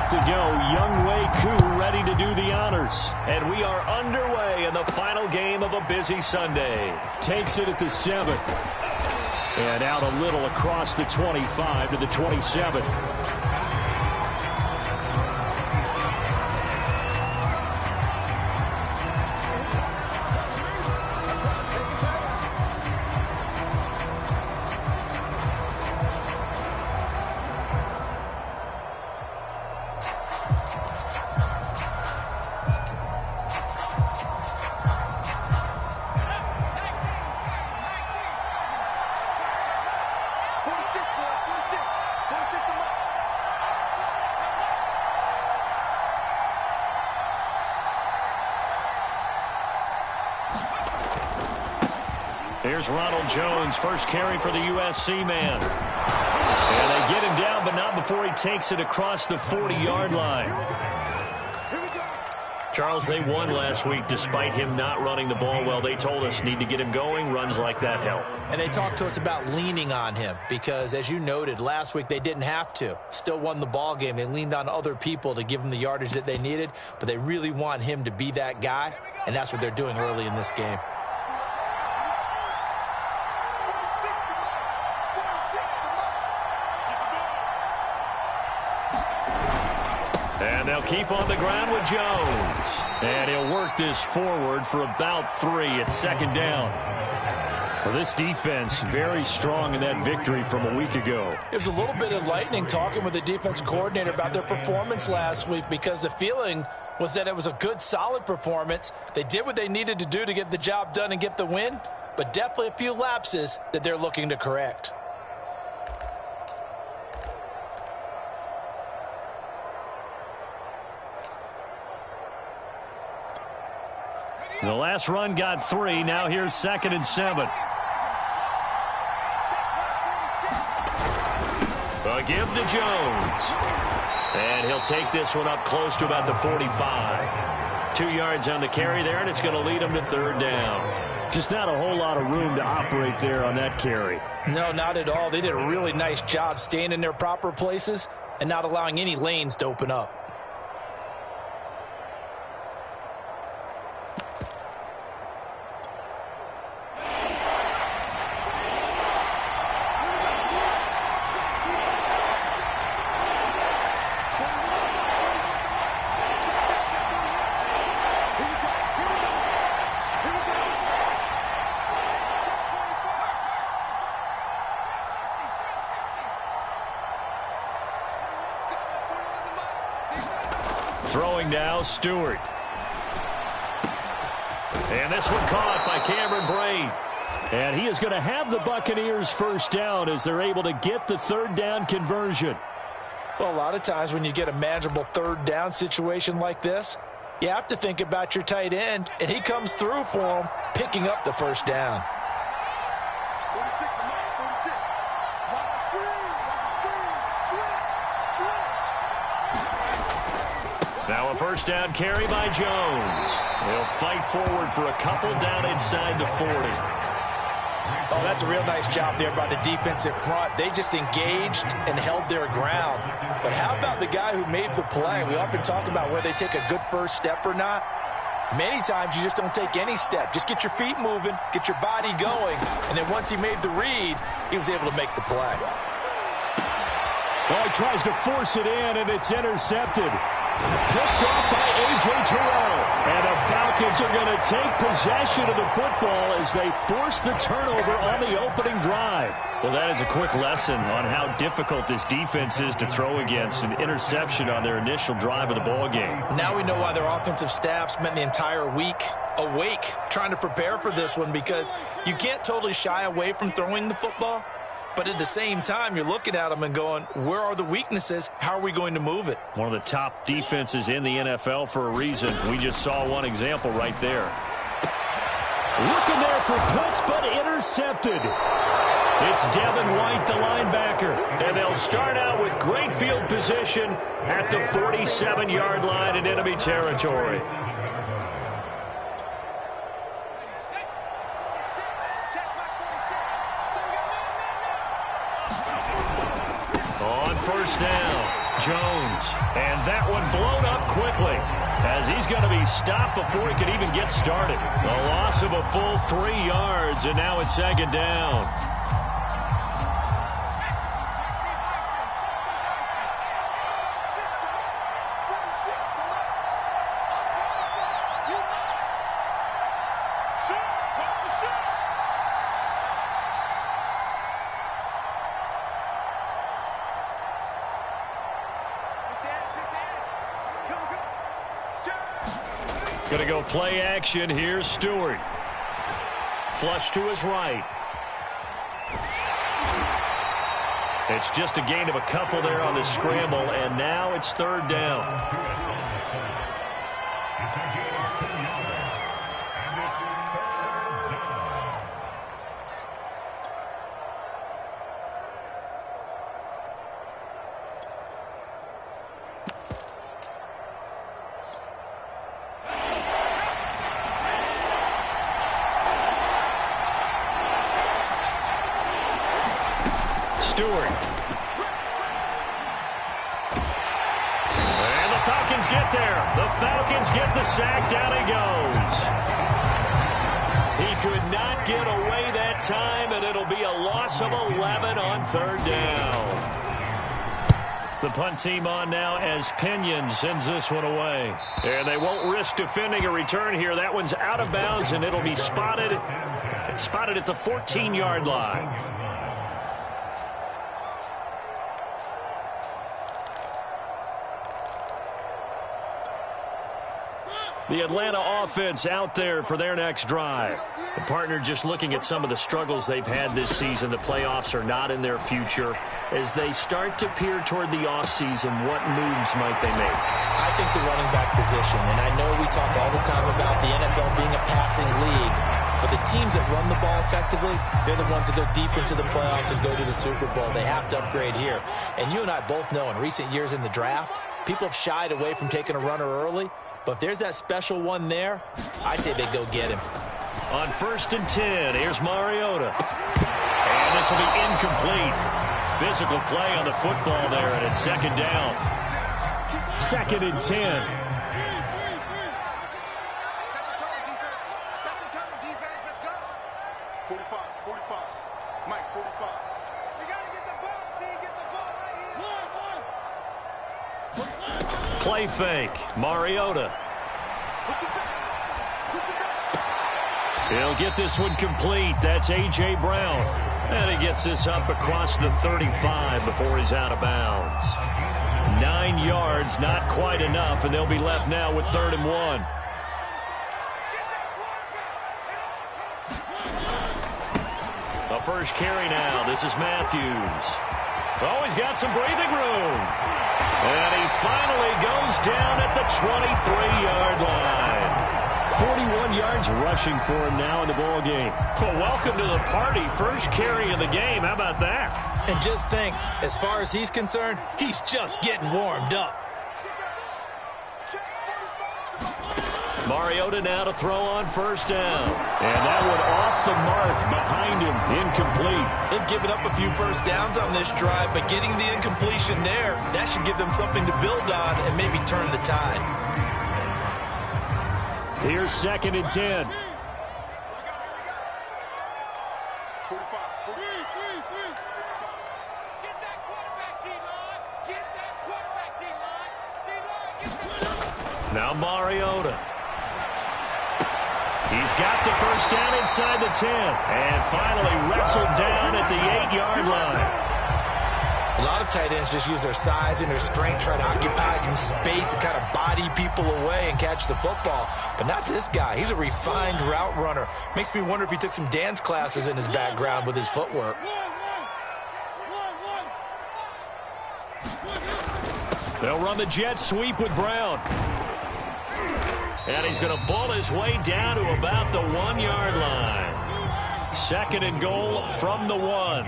set to go. Younghoe Koo ready to do the honors. And we are underway in the final game of a busy Sunday. Takes it at the 7. And out a little across the 25 to the 27. Here's Ronald Jones, first carry for the USC man. And they get him down, but not before he takes it across the 40-yard line. Charles, they won last week despite him not running the ball well. They told us need to get him going. Runs like that help. And they talked to us about leaning on him because, as you noted, last week they didn't have to. Still won the ball game. They leaned on other people to give them the yardage that they needed, but they really want him to be that guy, and that's what they're doing early in this game. And they'll keep on the ground with Jones. And he'll work this forward for about 3 at second down. Well, this defense very strong in that victory from a week ago. It was a little bit enlightening talking with the defense coordinator about their performance last week because the feeling was that it was a good, solid performance. They did what they needed to do to get the job done and get the win, but definitely a few lapses that they're looking to correct. The last run got 3. Now here's 2nd and 7. A give to Jones. And he'll take this one up close to about the 45. 2 yards on the carry there, and it's going to lead him to 3rd down. Just not a whole lot of room to operate there on that carry. No, not at all. They did a really nice job staying in their proper places and not allowing any lanes to open up. Throwing now, Stewart. And this one caught by Cameron Braid. And he is going to have the Buccaneers first down as they're able to get the 3rd down conversion. Well, a lot of times when you get a manageable 3rd down situation like this, you have to think about your tight end, and he comes through for him, picking up the first down. Now a first down carry by Jones. He'll fight forward for a couple down inside the 40. Oh, that's a real nice job there by the defensive front. They just engaged and held their ground. But how about the guy who made the play? We often talk about whether they take a good first step or not. Many times you just don't take any step. Just get your feet moving, get your body going, and then once he made the read, he was able to make the play. Well, he tries to force it in, and it's intercepted. Picked off by A.J. Terrell. And the Falcons are going to take possession of the football as they force the turnover on the opening drive. Well, that is a quick lesson on how difficult this defense is to throw against. An interception on their initial drive of the ball game. Now we know why their offensive staff spent the entire week awake trying to prepare for this one, because you can't totally shy away from throwing the football. But at the same time, you're looking at them and going, where are the weaknesses? How are we going to move it? One of the top defenses in the NFL for a reason. We just saw one example right there. Looking there for puts, but intercepted. It's Devin White, the linebacker. And they'll start out with great field position at the 47-yard line in enemy territory. On first down, Jones, and that one blown up quickly as he's going to be stopped before he can even get started. A loss of a full 3 yards, and now it's second down. Going to go play action. Here's Stewart. Flush to his right. It's just a gain of a couple there on the scramble, and now it's third down. Stewart. And the Falcons get there. The Falcons get the sack. Down he goes. He could not get away that time, and it'll be a loss of 11 on third down. The punt team on now as Pinion sends this one away. And they won't risk defending a return here. That one's out of bounds, and it'll be spotted at the 14-yard line. The Atlanta offense out there for their next drive. The partner just looking at some of the struggles they've had this season. The playoffs are not in their future. As they start to peer toward the offseason, what moves might they make? I think the running back position, and I know we talk all the time about the NFL being a passing league, but the teams that run the ball effectively, they're the ones that go deep into the playoffs and go to the Super Bowl. They have to upgrade here. And you and I both know in recent years in the draft, people have shied away from taking a runner early. But if there's that special one there, I say they go get him. On 1st and 10, here's Mariota. And this will be incomplete. Physical play on the football there, and it's second down. 2nd and 10. Play fake. Mariota. He'll get this one complete. That's A.J. Brown. And he gets this up across the 35 before he's out of bounds. 9 yards, not quite enough, and they'll be left now with 3rd and 1. The first carry now. This is Matthews. Oh, he's got some breathing room. And he finally goes down at the 23-yard line. 41 yards rushing for him now in the ball game. Well, welcome to the party. First carry of the game. How about that? And just think, as far as he's concerned, he's just getting warmed up. Mariota now to throw on 1st down. And that one off the mark behind him. Incomplete. They've given up a few first downs on this drive, but getting the incompletion there, that should give them something to build on and maybe turn the tide. Here's 2nd and 10. Now Mariota. He's got the first down inside the 10. And finally wrestled down at the 8-yard line. A lot of tight ends just use their size and their strength, try to occupy some space and kind of body people away and catch the football. But not this guy. He's a refined route runner. Makes me wonder if he took some dance classes in his background with his footwork. They'll run the jet sweep with Brown. And he's going to ball his way down to about the 1-yard line. 2nd and goal from the 1.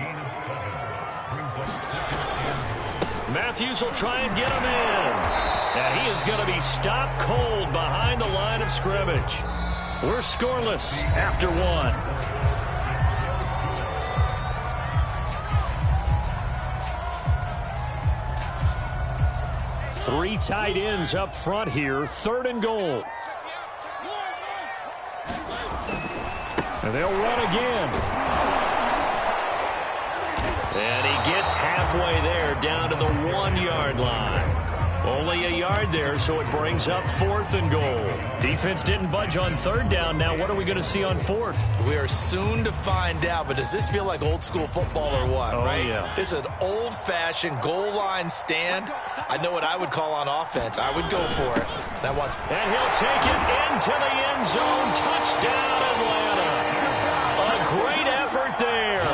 Matthews will try and get him in. And he is going to be stopped cold behind the line of scrimmage. We're scoreless after 1. Three tight ends up front here. 3rd and goal. And they'll run again. And he gets halfway there, down to the 1-yard line. Only a yard there, so it brings up 4th and goal. Defense didn't budge on 3rd down. Now what are we going to see on 4th? We are soon to find out, but does this feel like old school football or what, right? Yeah. This is an old-fashioned goal line stand. I know what I would call on offense. I would go for it. And he'll take it into the end zone. Touchdown, Atlanta. A great effort there.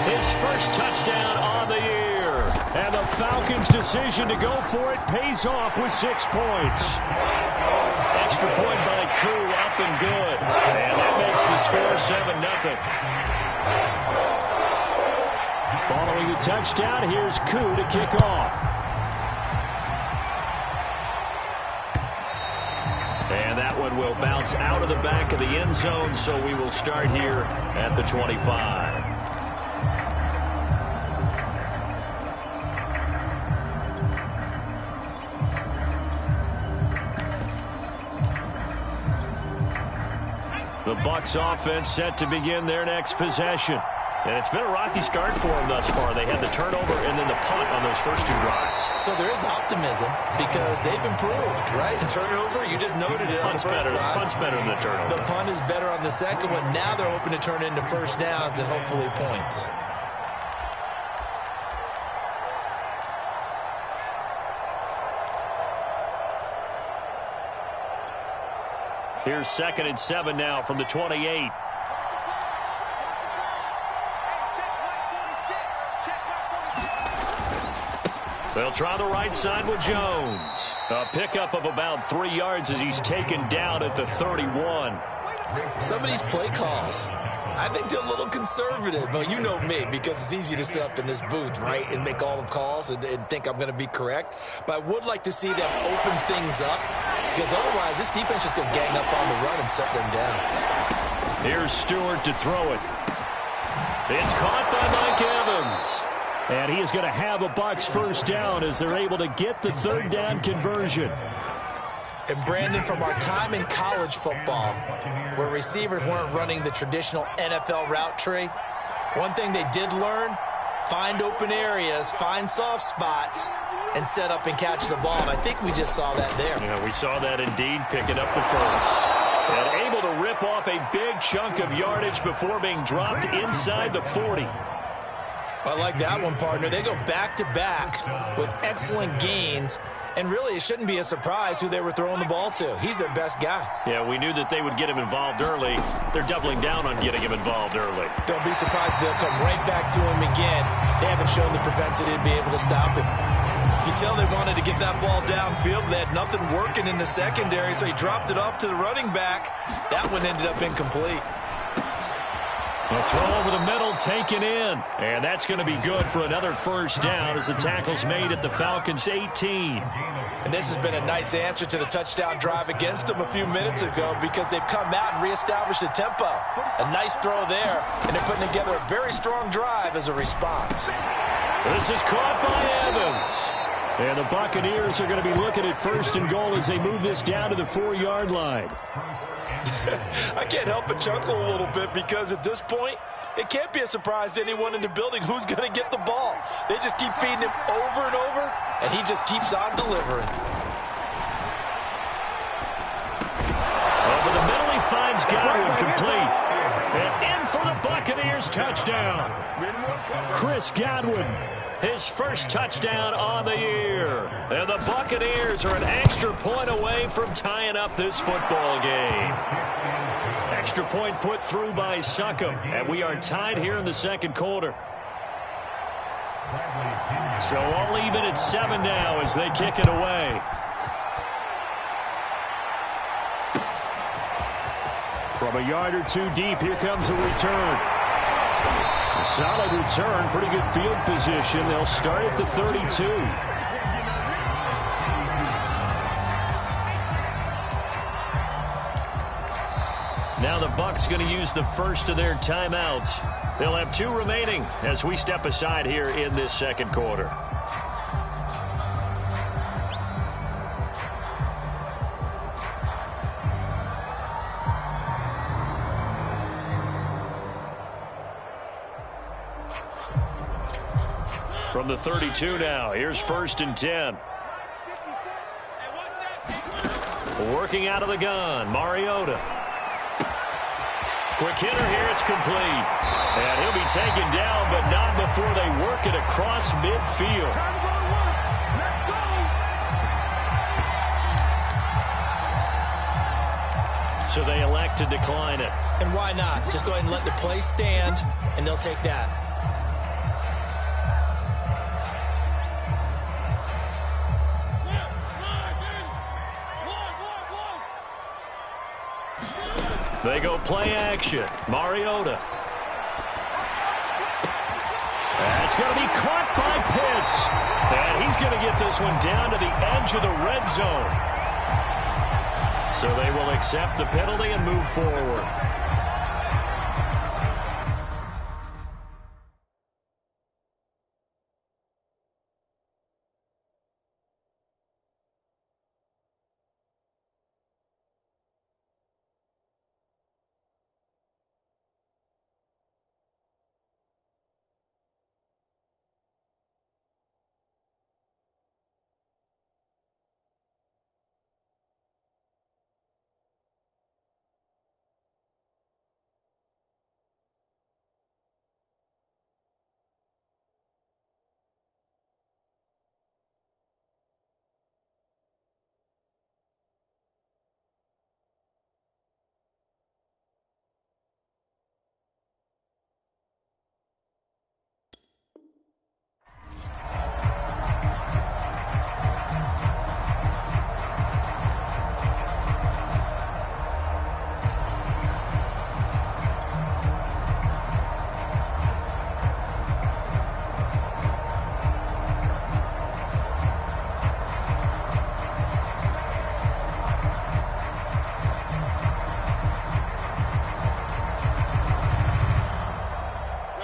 His first touchdown on the year. And the Falcons' decision to go for it pays off with 6 points. Extra point by Koo, up and good. And that makes the score 7-0. Following the touchdown, here's Koo to kick off. And that one will bounce out of the back of the end zone, so we will start here at the 25. The Bucs offense set to begin their next possession. And it's been a rocky start for them thus far. They had the turnover and then the punt on those first 2 drives. So there is optimism because they've improved, right? Turnover, you just noted it. Punt's better than the turnover. The punt is better on the second one. Now they're hoping to turn into first downs and hopefully points. Here's 2nd and 7 now from the 28. They'll try the right side with Jones. A pickup of about 3 yards as he's taken down at the 31. Some of these play calls, I think they're a little conservative, but you know me, because it's easy to sit up in this booth, right, and make all the calls and think I'm going to be correct. But I would like to see them open things up, because otherwise this defense is going to gang up on the run and shut them down. Here's Stewart to throw it. It's caught by Mike Evans. And he is going to have a Bucs first down as they're able to get the 3rd down conversion. And Brandon, from our time in college football, where receivers weren't running the traditional NFL route tree, one thing they did learn, find open areas, find soft spots, and set up and catch the ball. And I think we just saw that there. Yeah, we saw that indeed, picking up the first. And able to rip off a big chunk of yardage before being dropped inside the 40. I like that one, partner. They go back-to-back with excellent gains, and really it shouldn't be a surprise who they were throwing the ball to. He's their best guy. Yeah, we knew that they would get him involved early. They're doubling down on getting him involved early. Don't be surprised if they'll come right back to him again. They haven't shown the propensity to be able to stop him. You can tell they wanted to get that ball downfield. They had nothing working in the secondary, so he dropped it off to the running back. That one ended up incomplete. A throw over the middle, taken in. And that's going to be good for another first down as the tackle's made at the Falcons' 18. And this has been a nice answer to the touchdown drive against them a few minutes ago because they've come out and reestablished the tempo. A nice throw there, and they're putting together a very strong drive as a response. This is caught by Evans. And the Buccaneers are going to be looking at 1st and goal as they move this down to the 4-yard line. I can't help but chuckle a little bit because at this point, it can't be a surprise to anyone in the building who's going to get the ball. They just keep feeding him over and over, and he just keeps on delivering. Over the middle, he finds Godwin complete. And in for the Buccaneers touchdown. Chris Godwin. His first touchdown on the year. And the Buccaneers are an extra point away from tying up this football game. Extra point put through by Succop. And we are tied here in the second quarter. So all even at 7 now as they kick it away. From a yard or two deep, here comes a return. A solid return, pretty good field position. They'll start at the 32. Now the Bucs going to use the first of their timeouts. They'll have 2 remaining as we step aside here in this second quarter. From the 32 now, here's 1st and 10. Working out of the gun, Mariota. Quick hitter here, it's complete. And he'll be taken down, but not before they work it across midfield. So they elect to decline it. And why not? Just go ahead and let the play stand, and they'll take that. They go play action. Mariota. That's going to be caught by Pitts. And he's going to get this one down to the edge of the red zone. So they will accept the penalty and move forward.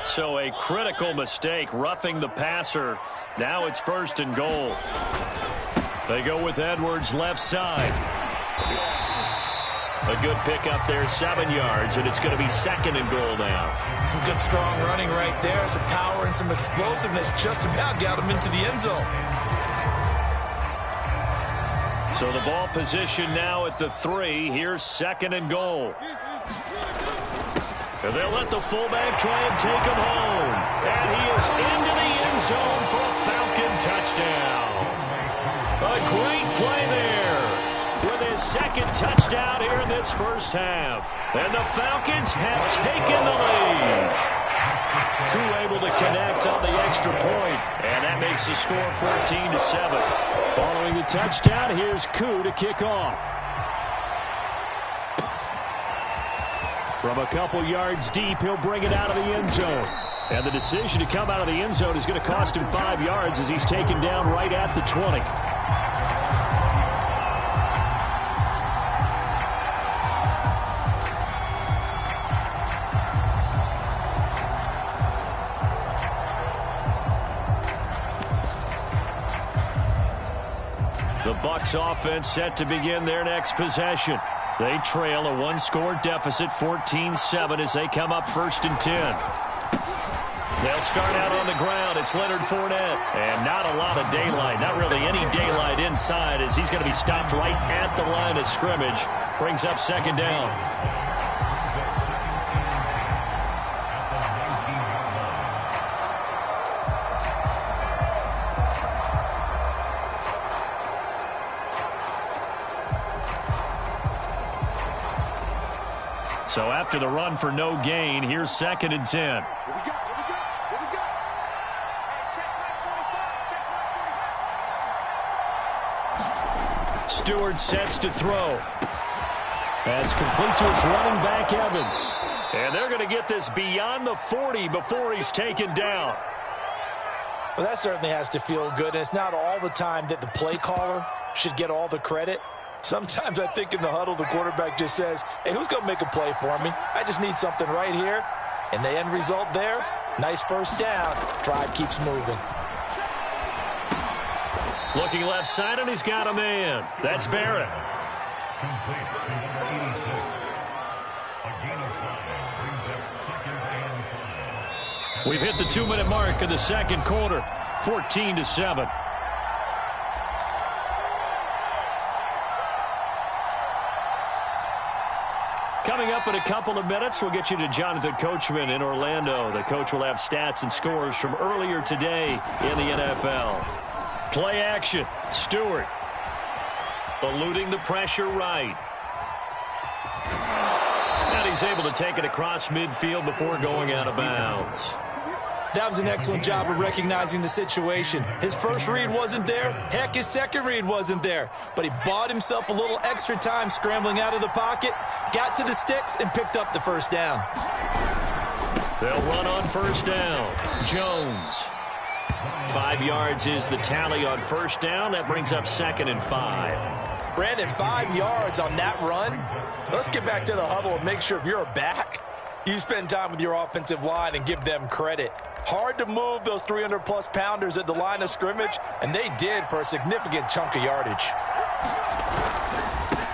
So a critical mistake, roughing the passer. Now it's 1st and goal. They go with Edwards left side. A good pickup there, 7 yards, and it's going to be 2nd and goal now. Some good strong running right there, some power and some explosiveness. Just about got him into the end zone. So the ball position now at the 3. Here's 2nd and goal. And they'll let the fullback try and take him home. And he is into the end zone for a Falcon touchdown. A great play there with his 2nd touchdown here in this first half. And the Falcons have taken the lead. True able to connect on the extra point. And that makes the score 14-7. Following the touchdown, here's Koo to kick off. From a couple yards deep, he'll bring it out of the end zone. And the decision to come out of the end zone is going to cost him 5 yards as he's taken down right at the 20. The Bucs offense set to begin their next possession. They trail a 1-score deficit, 14-7, as they come up 1st and 10. They'll start out on the ground. It's Leonard Fournette. And not a lot of daylight, not really any daylight inside, as he's going to be stopped right at the line of scrimmage. Brings up 2nd down. So after the run for no gain, here's 2nd and 10. Stewart sets to throw. That's complete to his running back, Evans. And they're going to get this beyond the 40 before he's taken down. Well, that certainly has to feel good. And it's not all the time that the play caller should get all the credit. Sometimes I think in the huddle, the quarterback just says, hey, who's going to make a play for me? I just need something right here. And the end result there, nice first down. Drive keeps moving. Looking left side, and he's got a man. That's Barrett. We've hit the 2-minute mark in the second quarter, 14-7. Coming up in a couple of minutes, we'll get you to Jonathan Coachman in Orlando. The coach will have stats and scores from earlier today in the NFL. Play action. Stewart eluding the pressure right. And he's able to take it across midfield before going out of bounds. That was an excellent job of recognizing the situation. His first read wasn't there. Heck, his second read wasn't there. But he bought himself a little extra time scrambling out of the pocket, got to the sticks, and picked up the first down. They'll run on first down. Jones. 5 yards is the tally on first down. That brings up 2nd and 5. Brandon, 5 yards on that run. Let's get back to the huddle and make sure if you're a back, you spend time with your offensive line and give them credit. Hard to move those 300-plus pounders at the line of scrimmage, and they did for a significant chunk of yardage.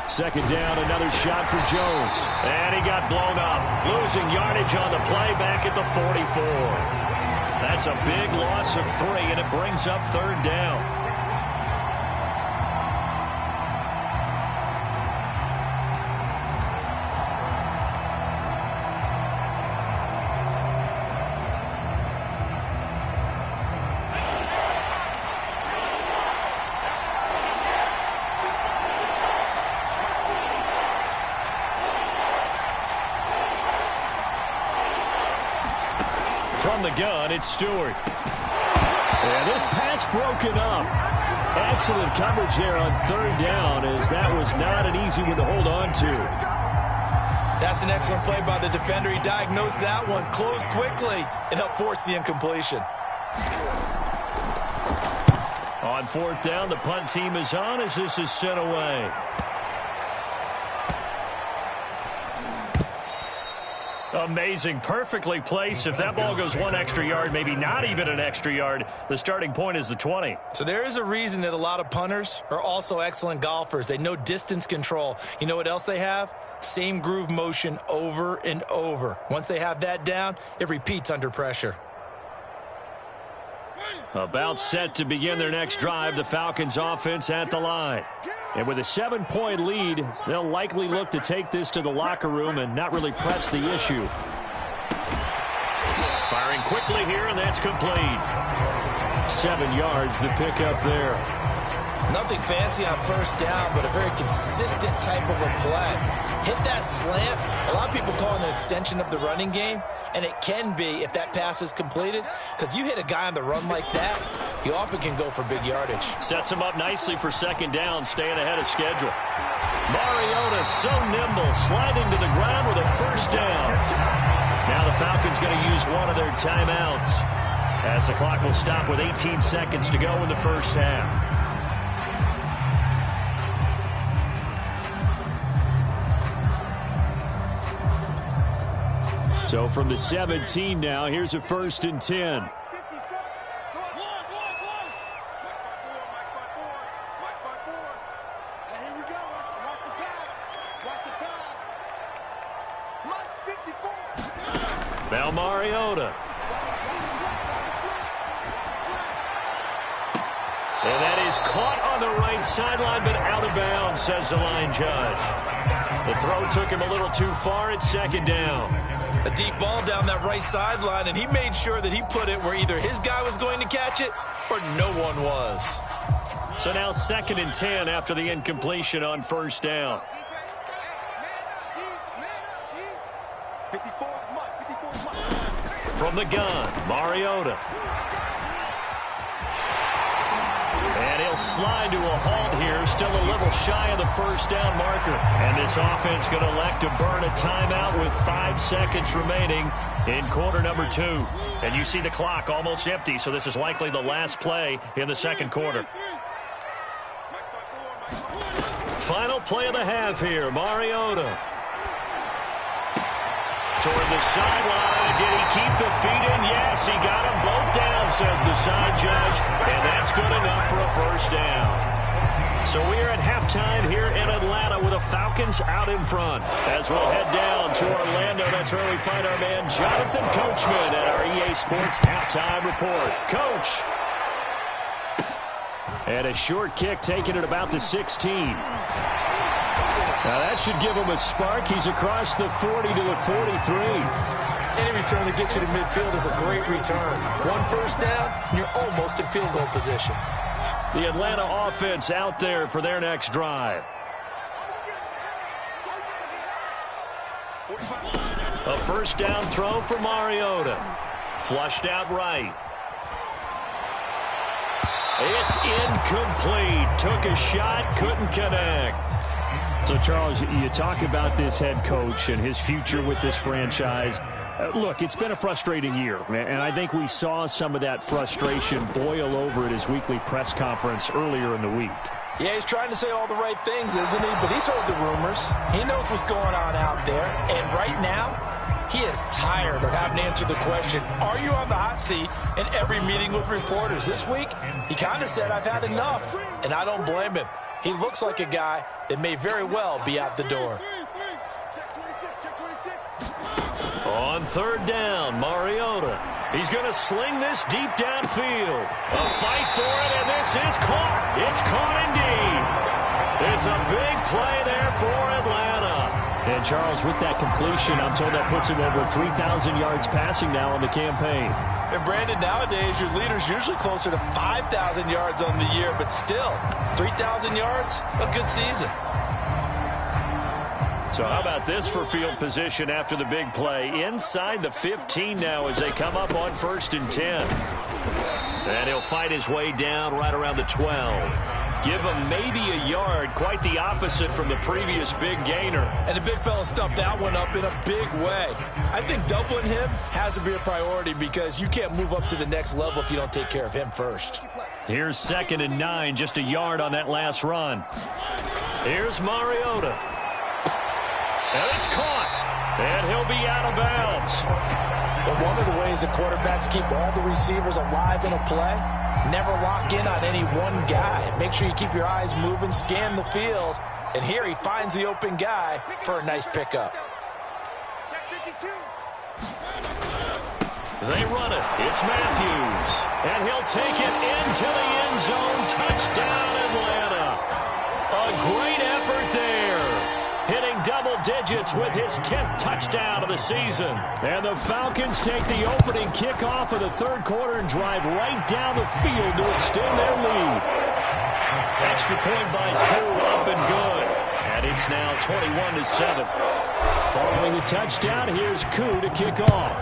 2nd down, another shot for Jones. And he got blown up, losing yardage on the play back at the 44. That's a big loss of 3, and it brings up 3rd down. From the gun, it's Stewart. And this pass broken up. Excellent coverage there on 3rd down, as that was not an easy one to hold on to. That's an excellent play by the defender. He diagnosed that one, closed quickly, and helped force the incompletion. On 4th down, the punt team is on as this is sent away. Amazing, perfectly placed. If that ball goes 1 extra yard, maybe not even an extra yard, the starting point is the 20. So there is a reason that a lot of punters are also excellent golfers. They know distance control. You know what else they have? Same groove motion over and over. Once they have that down, it repeats under pressure. About set to begin their next drive, the Falcons offense at the line. And with a 7-point lead, they'll likely look to take this to the locker room and not really press the issue. Firing quickly here, and that's complete. 7 yards, the pickup there. Nothing fancy on first down, but a very consistent type of a play. Hit that slant. A lot of people call it an extension of the running game, and it can be if that pass is completed, because you hit a guy on the run like that, you often can go for big yardage. Sets him up nicely for 2nd down, staying ahead of schedule. Mariota so nimble, sliding to the ground with a first down. Now the Falcons going to use one of their timeouts, as the clock will stop with 18 seconds to go in the first half. So from the 17 now, here's a 1st and 10. Now Mariota. And that is caught on the right sideline, but out of bounds, says the line judge. The throw took him a little too far at 2nd down. A deep ball down that right sideline, and he made sure that he put it where either his guy was going to catch it or no one was. So now 2nd and 10 after the incompletion on first down. From the gun, Mariota. And he'll slide to a halt here, still a little shy of the first down marker. And this offense going to elect to burn a timeout with 5 seconds remaining in quarter number 2. And you see the clock almost empty, so this is likely the last play in the second quarter. Final play of the half here, Mariota. Toward the sideline. Did he keep the feet in? Yes, he got them both down, says the side judge. And that's good enough for a first down. So we're at halftime here in Atlanta with the Falcons out in front. As we'll head down to Orlando, that's where we find our man Jonathan Coachman at our EA Sports Halftime Report. Coach. And a short kick taken at about the 16. Now that should give him a spark. He's across the 40 to the 43. Any return that gets you to midfield is a great return. One first down, you're almost in field goal position. The Atlanta offense out there for their next drive. A first down throw for Mariota. Flushed out right. It's incomplete. Took a shot, couldn't connect. So, Charles, you talk about this head coach and his future with this franchise. Look, it's been a frustrating year, and I think we saw some of that frustration boil over at his weekly press conference earlier in the week. Yeah, he's trying to say all the right things, isn't he? But he's heard the rumors. He knows what's going on out there. And right now, he is tired of having to answer the question, are you on the hot seat in every meeting with reporters? This week, he kind of said, I've had enough. And I don't blame him. He looks like a guy that may very well be out the door. On third down, Mariota. He's going to sling this deep downfield. A fight for it, and this is caught. It's caught indeed. It's a big play there for Atlanta. And, Charles, with that completion, I'm told that puts him over 3,000 yards passing now on the campaign. And, Brandon, nowadays, your leader's usually closer to 5,000 yards on the year, but still, 3,000 yards, a good season. So how about this for field position after the big play? Inside the 15 now as they come up on 1st and 10. And he'll fight his way down right around the 12. Give him maybe a yard, quite the opposite from the previous big gainer. And the big fella stuffed that one up in a big way. I think doubling him has to be a priority because you can't move up to the next level if you don't take care of him first. Here's 2nd and 9, just a yard on that last run. Here's Mariota. And it's caught. And he'll be out of bounds. But one of the ways the quarterbacks keep all the receivers alive in a play, never lock in on any one guy. Make sure you keep your eyes moving, scan the field. And here he finds the open guy for a nice pickup. They run it. It's Matthews. And he'll take it into the end zone. Touchdown, Atlanta. A great effort there. Hitting double digits with his 10th touchdown of the season. And the Falcons take the opening kickoff of the third quarter and drive right down the field to extend their lead. Extra point by 2, up and good. And it's now 21-7. Following the touchdown, here's Koo to kick off.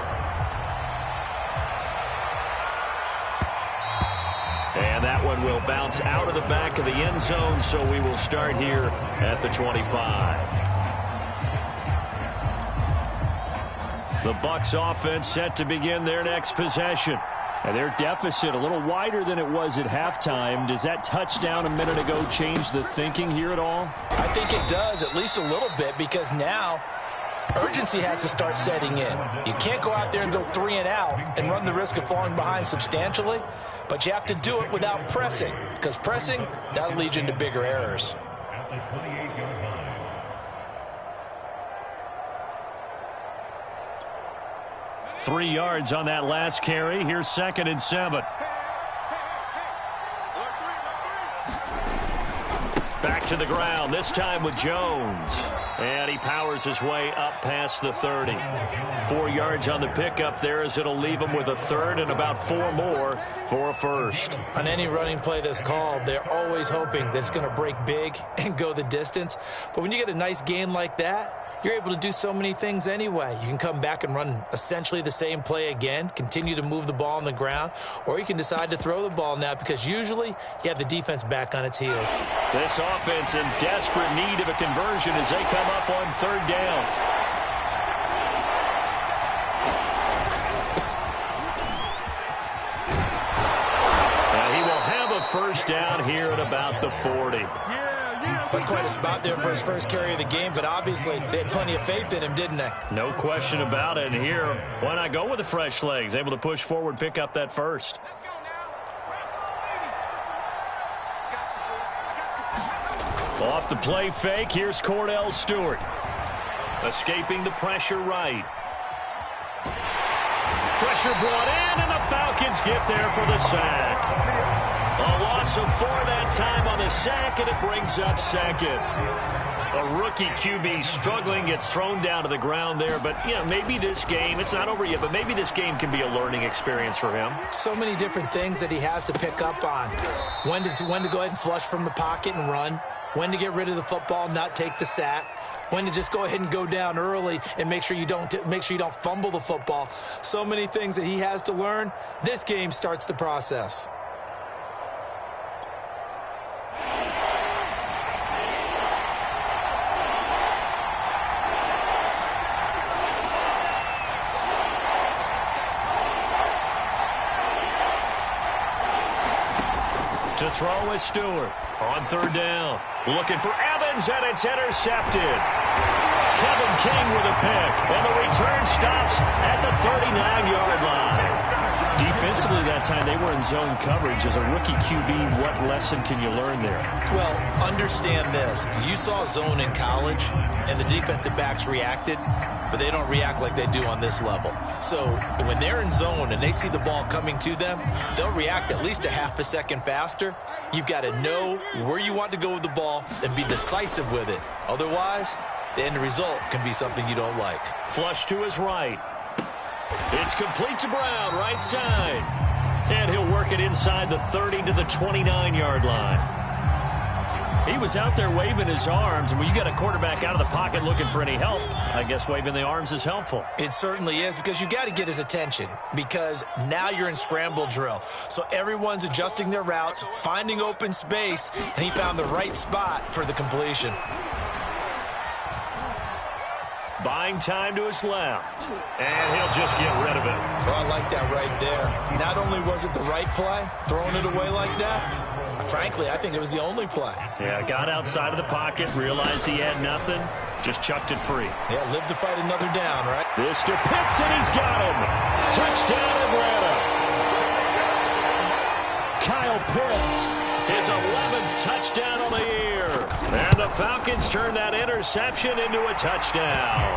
And that one will bounce out of the back of the end zone, so we will start here at the 25. The Bucs offense set to begin their next possession. And their deficit a little wider than it was at halftime. Does that touchdown a minute ago change the thinking here at all? I think it does, at least a little bit, because now urgency has to start setting in. You can't go out there and go 3 and out and run the risk of falling behind substantially, but you have to do it without pressing, because pressing, that'll lead you into bigger errors. Three yards on that last carry. Here's 2nd and 7. Back to the ground, this time with Jones. And he powers his way up past the 30. 4 yards on the pickup there as it'll leave him with a third and about 4 more for a first. On any running play that's called, they're always hoping that it's going to break big and go the distance. But when you get a nice gain like that, you're able to do so many things anyway. You can come back and run essentially the same play again, continue to move the ball on the ground, or you can decide to throw the ball now because usually you have the defense back on its heels. This offense in desperate need of a conversion as they come up on 3rd down. And he will have a first down here at about the 40. That's quite a spot there for his first carry of the game, but obviously they had plenty of faith in him, didn't they? No question about it. And here, why not go with the fresh legs? Able to push forward, pick up that first. Off the play fake, here's Cordell Stewart. Escaping the pressure right. Pressure brought in, and the Falcons get there for the sack. A loss of 4 that time on the sack, and it brings up second. A rookie QB struggling, gets thrown down to the ground there. But, you know, maybe this game, it's not over yet, but maybe this game can be a learning experience for him. So many different things that he has to pick up on. When to go ahead and flush from the pocket and run. When to get rid of the football, not take the sack. When to just go ahead and go down early and make sure you don't fumble the football. So many things that he has to learn. This game starts the process. To throw is Stewart on third down. Looking for Evans, and it's intercepted. Kevin King with a pick, and the return stops at the 39-yard line. Defensively that time, they were in zone coverage. As a rookie QB, what lesson can you learn there? Well, understand this. You saw zone in college, and the defensive backs reacted, but they don't react like they do on this level. So when they're in zone and they see the ball coming to them, they'll react at least a half a second faster. You've got to know where you want to go with the ball and be decisive with it. Otherwise, the end result can be something you don't like. Flush to his right. It's complete to Brown, right side. And he'll work it inside the 30 to the 29-yard line. He was out there waving his arms, and when you got a quarterback out of the pocket looking for any help, I guess waving the arms is helpful. It certainly is, because you got to get his attention, because now you're in scramble drill. So everyone's adjusting their routes, finding open space, and he found the right spot for the completion. Buying time to his left, and he'll just get rid of it. So I like that right there. Not only was it the right play, throwing it away like that, frankly, I think it was the only play. Yeah, got outside of the pocket, realized he had nothing, just chucked it free. Yeah, live to fight another down, right? This to Pitts, and he's got him. Touchdown, Atlanta. Kyle Pitts. His 11th touchdown on the year. And the Falcons turn that interception into a touchdown.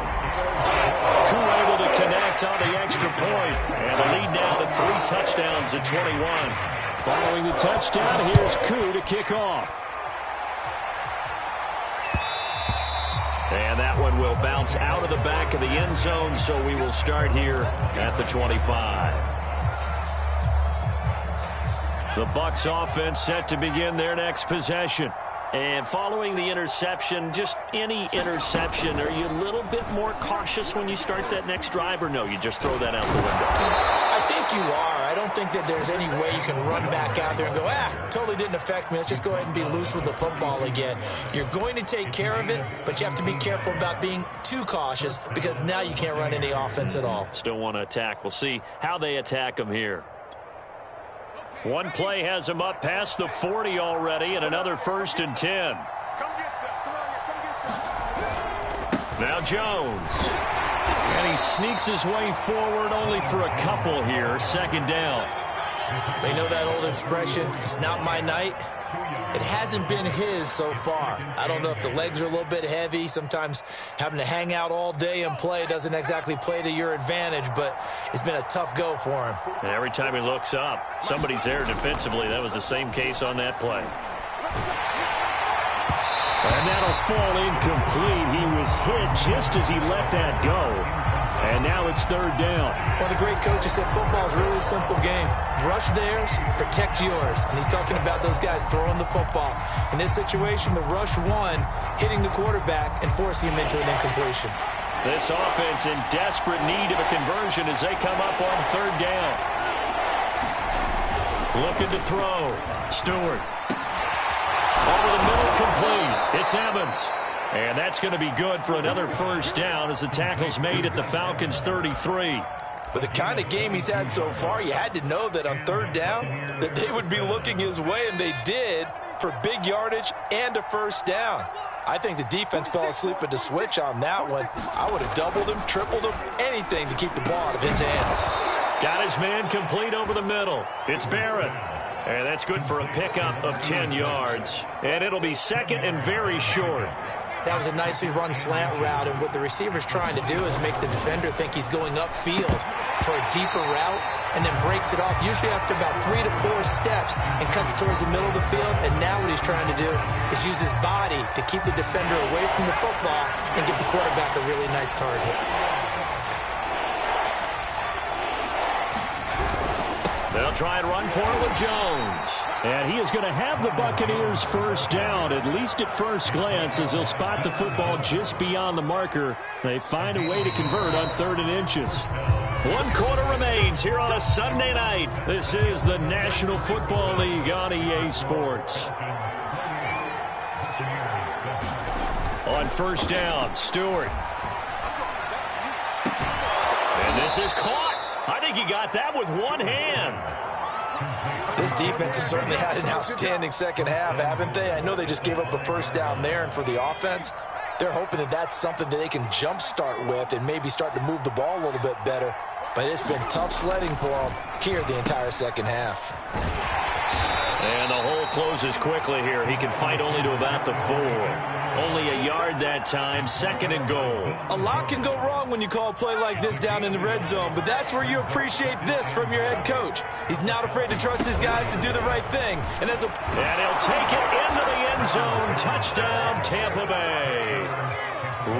Koo able to connect on the extra point. And the lead now to 3 touchdowns at 21. Following the touchdown, here's Koo to kick off. And that one will bounce out of the back of the end zone, so we will start here at the 25. The Bucs offense set to begin their next possession. And following the interception, just any interception, are you a little bit more cautious when you start that next drive, or no, you just throw that out the window? I think you are. I don't think that there's any way you can run back out there and go, totally didn't affect me. Let's just go ahead and be loose with the football again. You're going to take care of it, but you have to be careful about being too cautious, because now you can't run any offense at all. Still want to attack. We'll see how they attack them here. One play has him up past the 40 already, and another 1st and 10. Now Jones. And he sneaks his way forward only for a couple here. 2nd down. They know that old expression, it's not my night. It hasn't been his so far. I don't know if the legs are a little bit heavy. Sometimes having to hang out all day and play doesn't exactly play to your advantage, but it's been a tough go for him. And every time he looks up, somebody's there defensively. That was the same case on that play. And that'll fall incomplete. He was hit just as he let that go. And now it's 3rd down. One of the great coaches said football is a really simple game. Rush theirs, protect yours. And he's talking about those guys throwing the football. In this situation, the rush one, hitting the quarterback and forcing him into an incompletion. This offense in desperate need of a conversion as they come up on 3rd down. Looking to throw. Stewart. Over the middle, complete. It's Evans. And that's going to be good for another 1st down as the tackle's made at the Falcons' 33. With the kind of game he's had so far, you had to know that on 3rd down that they would be looking his way, and they did, for big yardage and a 1st down. I think the defense fell asleep at the switch on that one. I would have doubled him, tripled him, anything to keep the ball out of his hands. Got his man complete over the middle. It's Barrett. And that's good for a pickup of 10 yards. And it'll be second and very short. That was a nicely run slant route, and what the receiver's trying to do is make the defender think he's going upfield for a deeper route, and then breaks it off, usually after about 3 to 4 steps, and cuts towards the middle of the field. And now what he's trying to do is use his body to keep the defender away from the football and give the quarterback a really nice target. They'll try and run for it with Jones. And he is going to have the Buccaneers first down, at least at first glance, as he'll spot the football just beyond the marker. They find a way to convert on 3rd and inches. 1 quarter remains here on a Sunday night. This is the National Football League on EA Sports. On first down, Stewart. And this is caught. I think he got that with one hand. This defense has certainly had an outstanding second half, haven't they? I know they just gave up a first down there, and for the offense, they're hoping that that's something that they can jumpstart with and maybe start to move the ball a little bit better. But it's been tough sledding for them here the entire second half. And the hole closes quickly here. He can fight only to about the 4. Only a yard that time, 2nd and goal. A lot can go wrong when you call a play like this down in the red zone, but that's where you appreciate this from your head coach. He's not afraid to trust his guys to do the right thing. And he'll take it into the end zone. Touchdown, Tampa Bay.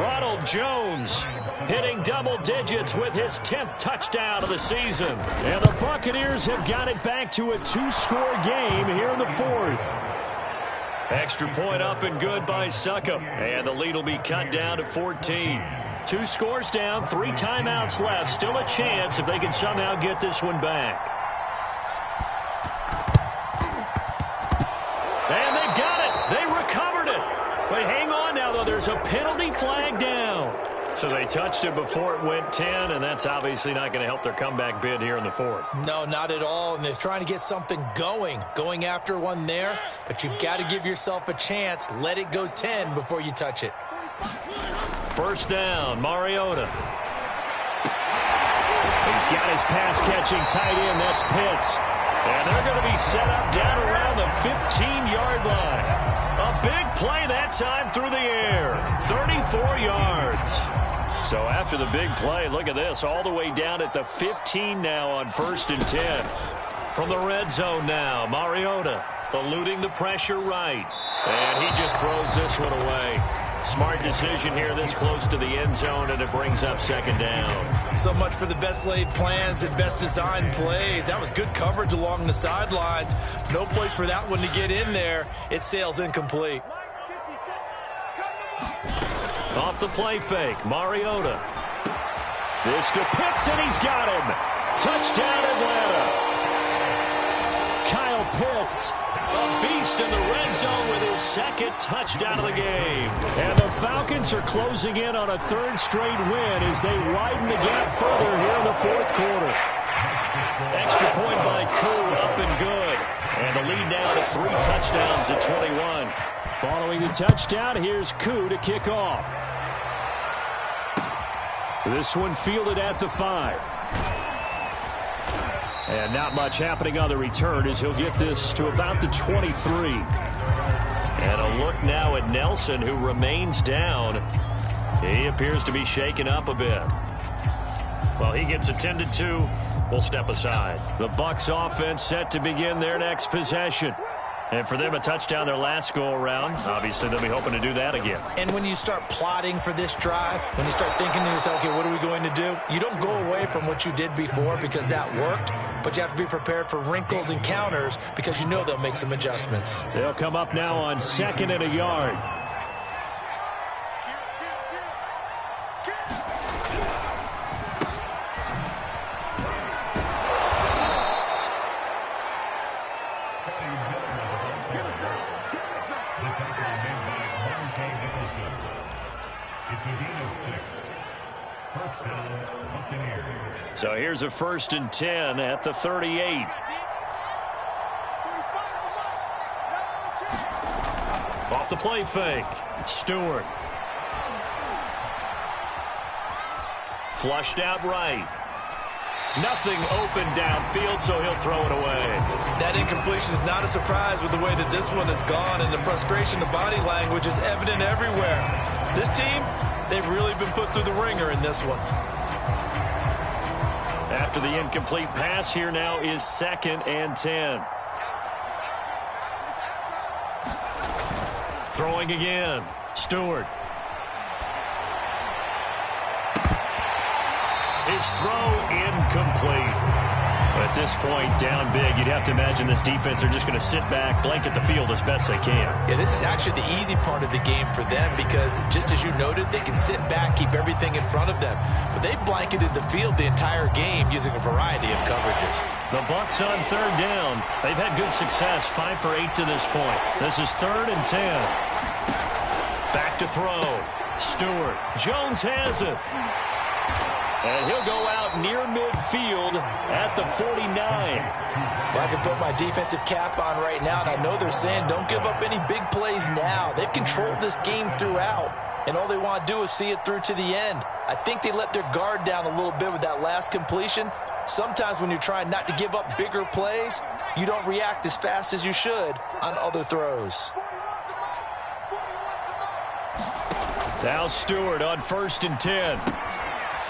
Ronald Jones hitting double digits with his 10th touchdown of the season. And the Buccaneers have got it back to a 2-score game here in the 4th. Extra point up and good by Succop. And the lead will be cut down to 14. 2 scores down, 3 timeouts left. Still a chance if they can somehow get this one back. And they got it. They recovered it. But hang on now, though. There's a penalty flag down. So they touched it before it went 10, and that's obviously not going to help their comeback bid here in the 4th. No, not at all, and they're trying to get something going after one there, but you've got to give yourself a chance. Let it go 10 before you touch it. First down, Mariota. He's got his pass-catching tight end. That's Pitts. And they're going to be set up down around the 15-yard line. A big play that time through the air. 34 yards. So after the big play, look at this, all the way down at the 15 now on 1st and 10. From the red zone now, Mariota eluding the pressure right. And he just throws this one away. Smart decision here this close to the end zone, and it brings up 2nd down. So much for the best laid plans and best designed plays. That was good coverage along the sidelines. No place for that one to get in there. It sails incomplete. Off the play fake, Mariota. This to Pitts, and he's got him. Touchdown, Atlanta. Kyle Pitts, a beast in the red zone with his 2nd touchdown of the game. And the Falcons are closing in on a 3rd straight win as they widen the gap further here in the 4th quarter. Extra point by Koo, up and good. And the lead now to 3 touchdowns at 21. Following the touchdown, here's Koo to kick off. This one fielded at the 5. And not much happening on the return as he'll get this to about the 23. And a look now at Nelson, who remains down. He appears to be shaken up a bit. Well, he gets attended to. We'll step aside. The Bucs offense set to begin their next possession. And for them, a touchdown their last go-around. Obviously, they'll be hoping to do that again. And when you start plotting for this drive, when you start thinking to yourself, okay, what are we going to do? You don't go away from what you did before because that worked, but you have to be prepared for wrinkles and counters because you know they'll make some adjustments. They'll come up now on 2nd and a yard. So here's a 1st and 10 at the 38. Off the play fake, Stewart. Flushed out right. Nothing open downfield, so he'll throw it away. That That incompletion is not a surprise with the way that this one has gone, and the frustration, the body language is evident everywhere. This team, they've really been put through the ringer in this one. After the incomplete pass, here now is 2nd and 10. Throwing again. Stewart. His throw incomplete. At this point, down big, you'd have to imagine this defense are just going to sit back, blanket the field as best they can. Yeah, this is actually the easy part of the game for them because, just as you noted, they can sit back, keep everything in front of them. But they've blanketed the field the entire game using a variety of coverages. The Bucs on 3rd down. They've had good success, 5 for 8 to this point. This is 3rd and 10. Back to throw. Stewart. Jones has it. And he'll go out near midfield at the 49. I can put my defensive cap on right now, and I know they're saying don't give up any big plays now. They've controlled this game throughout, and all they want to do is see it through to the end. I think they let their guard down a little bit with that last completion. Sometimes when you're trying not to give up bigger plays, you don't react as fast as you should on other throws. Now Stewart on 1st and 10.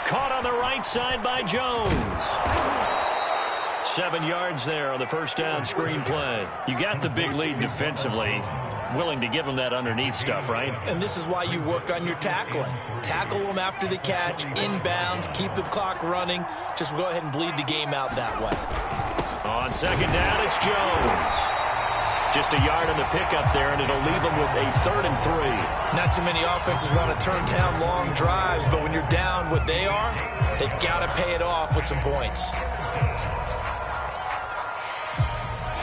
Caught on the right side by Jones. 7 yards there on the 1st down screen play. You got the big lead defensively. Willing to give them that underneath stuff, right? And this is why you work on your tackling. Tackle them after the catch, inbounds, keep the clock running. Just go ahead and bleed the game out that way. On 2nd down, it's Jones. Just a yard on the pickup there, and it'll leave them with a 3rd and 3. Not too many offenses want to turn down long drives, but when you're down what they are, they've got to pay it off with some points.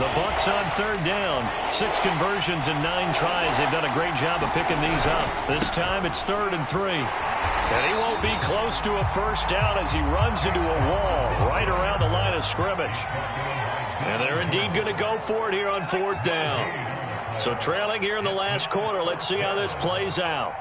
The Bucs on 3rd down. 6 conversions and 9 tries. They've done a great job of picking these up. This time it's 3rd and 3. And he won't be close to a 1st down as he runs into a wall right around the line of scrimmage. And they're indeed going to go for it here on 4th down. So trailing here in the last quarter. Let's see how this plays out.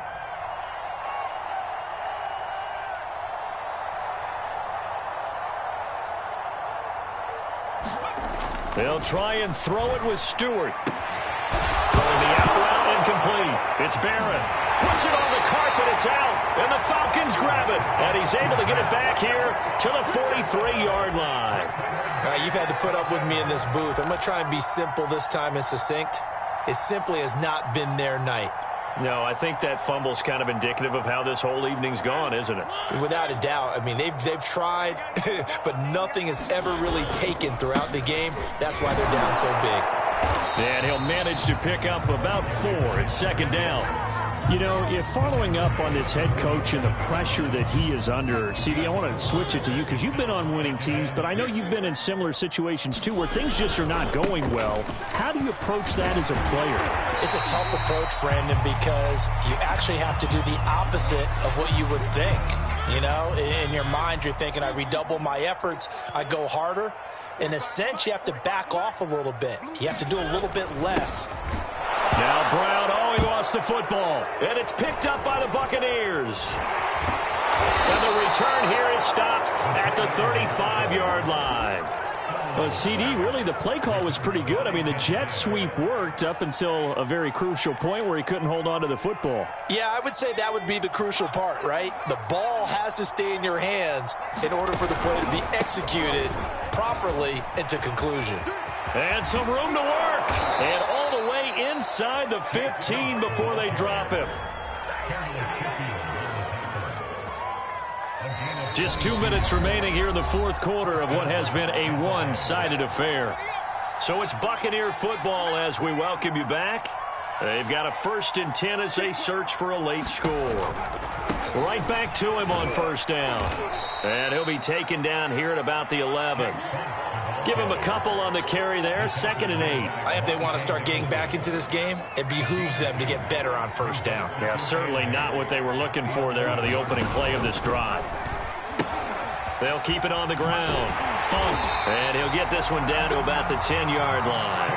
They'll try and throw it with Stewart. Throwing the out route incomplete. It's Barrett. Puts it on the carpet. It's out. And the Falcons grab it. And he's able to get it back here to the 43-yard line. All right, you've had to put up with me in this booth. I'm going to try and be simple this time and succinct. It simply has not been their night. No, I think that fumble's kind of indicative of how this whole evening's gone, isn't it? Without a doubt. I mean, they've tried, but nothing has ever really taken throughout the game. That's why they're down so big. And he'll manage to pick up about 4 at 2nd down. You know, following up on this head coach and the pressure that he is under, CD, I want to switch it to you because you've been on winning teams, but I know you've been in similar situations too where things just are not going well. How do you approach that as a player? It's a tough approach, Brandon, because you actually have to do the opposite of what you would think. You know, in your mind, you're thinking, I redouble my efforts, I go harder. In a sense, you have to back off a little bit. You have to do a little bit less. Now Brown, he lost the football. And it's picked up by the Buccaneers. And the return here is stopped at the 35-yard line. Well, CD, really the play call was pretty good. I mean, the jet sweep worked up until a very crucial point where he couldn't hold on to the football. Yeah, I would say that would be the crucial part, right? The ball has to stay in your hands in order for the play to be executed properly into conclusion. And some room to work. And all the way inside the 15 before they drop him. Just 2 minutes remaining here in the 4th quarter of what has been a one-sided affair. So it's Buccaneer football as we welcome you back. They've got a 1st and 10 as they search for a late score. Right back to him on 1st down. And he'll be taken down here at about the 11. Give him a couple on the carry there, 2nd and 8. If they want to start getting back into this game, it behooves them to get better on 1st down. Yeah, certainly not what they were looking for there out of the opening play of this drive. They'll keep it on the ground. Funk. And he'll get this one down to about the 10-yard line.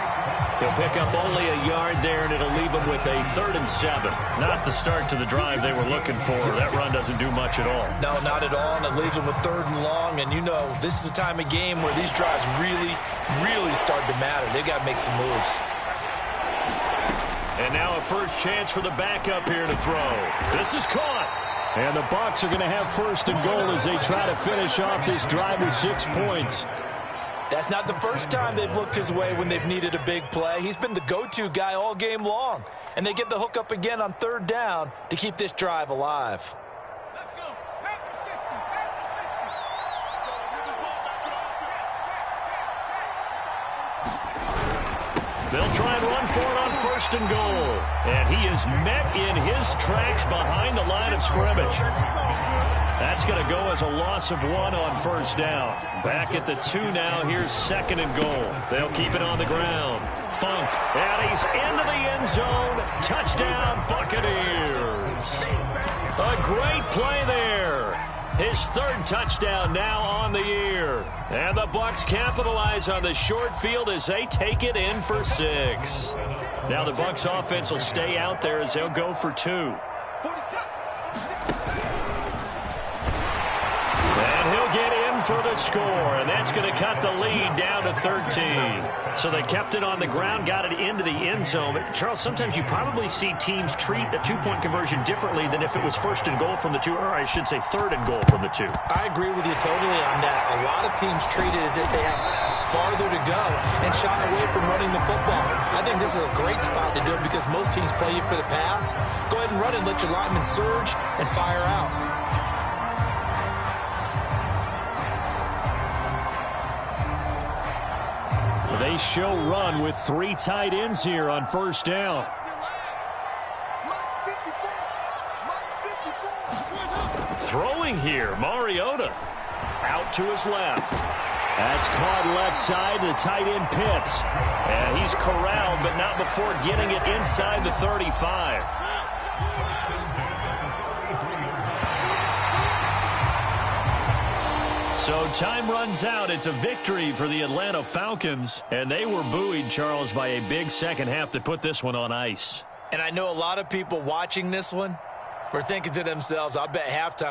He'll pick up only a yard there, and it'll leave him with a 3rd and 7. Not the start to the drive they were looking for. That run doesn't do much at all. No, not at all, and it leaves them with 3rd and long. And, you know, this is the time of game where these drives really, really start to matter. They've got to make some moves. And now a first chance for the backup here to throw. This is caught. And the Bucs are going to have 1st and goal as they try to finish off this drive with 6 points. That's not the first time they've looked his way when they've needed a big play. He's been the go-to guy all game long. And they get the hook up again on 3rd down to keep this drive alive. Let's go. Back to 60. Back to 60. They'll try and run for it on 1st and goal. And he is met in his tracks behind the line of scrimmage. That's going to go as a loss of 1 on 1st down. Back at the 2 now. Here's 2nd and goal. They'll keep it on the ground. Funk. And he's into the end zone. Touchdown, Buccaneers. A great play there. His 3rd touchdown now on the year. And the Bucs capitalize on the short field as they take it in for 6. Now the Bucs offense will stay out there as they'll go for 2. And he'll get in for the score, and that's going to cut the lead down to 13. So they kept it on the ground, got it into the end zone. But Charles, sometimes you probably see teams treat a 2-point conversion differently than if it was 1st and goal from the 2, or I should say 3rd and goal from the 2. I agree with you totally on that. A lot of teams treat it as if they have farther to go and shy away from running the football. I think this is a great spot to do it because most teams play you for the pass. Go ahead and run it, let your linemen surge, and fire out. They show run with 3 tight ends here on 1st down. Throwing here, Mariota. Out to his left. That's caught left side, the tight end Pitts. And he's corralled, but not before getting it inside the 35. So time runs out. It's a victory for the Atlanta Falcons. And they were buoyed, Charles, by a big second half that put this one on ice. And I know a lot of people watching this one were thinking to themselves, I bet halftime